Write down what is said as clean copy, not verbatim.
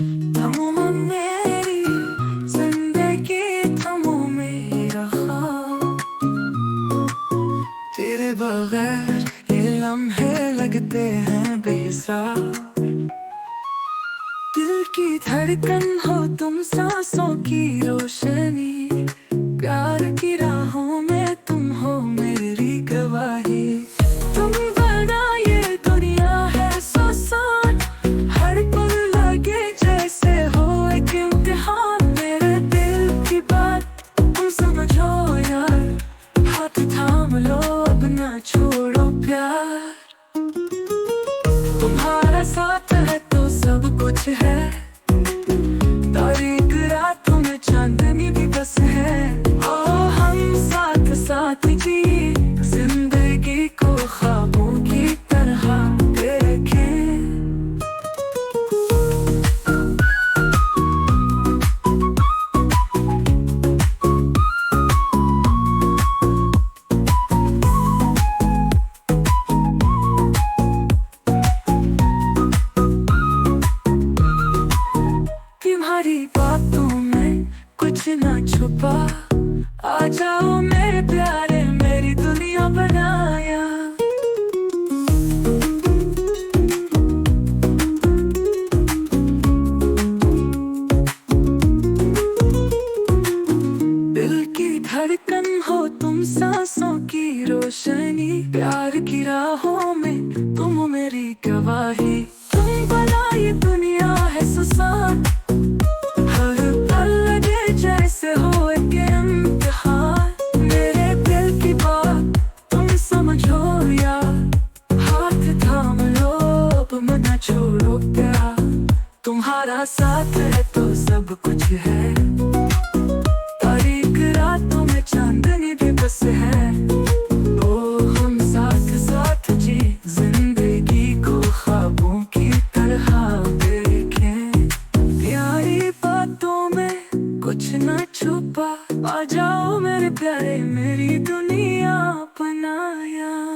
थमो मेरी जिंदगी, थमो मेरा ख्वाब। तेरे बगैर ये लम्हे लगते हैं बेहिसाब। दिल की धड़कन हो तुम, सांसों की रोशनी। प्यार की राहों में तुम हो मेरी गवाही। तुम बना ये दुनिया है आसान, हर पल लगे जैसे हो एक इम्तिहान। मेरे दिल की बात तुम समझो यार, हाथ थाम लो अब ना छोड़ो प्यार। तुम्हारा साथ है तो सब कुछ है, तारीख रातों में चांदनी भी बस है। ओ हम साथ साथ जी, जिंदगी को ख्वाबों की तरह देखें। तुम्हारी बातों में कुछ ना छुपा, आ जाओ मेरे प्यारे, मेरी दुनिया बनाया। दिल की धड़कन हो तुम, सांसों की रोशनी। प्यार की राहों में तुम मेरी गवाही। तुम बना ये दुनिया है सुसान, हर पल लगे जैसे हो एक इम्तिहान। मेरे दिल की बात तुम समझो यार, हाथ थाम लो अब मत छोड़ो प्यार। तुम्हारा साथ है तो सब कुछ है, तारीख रातों में चांदनी भी बस है। ओ हम साथ साथ जी, जिंदगी को ख्वाबों की तरह देखें। प्यारी बातों में कुछ न छुपा, आ जाओ मेरे प्यारे, मेरी दुनिया बनाया।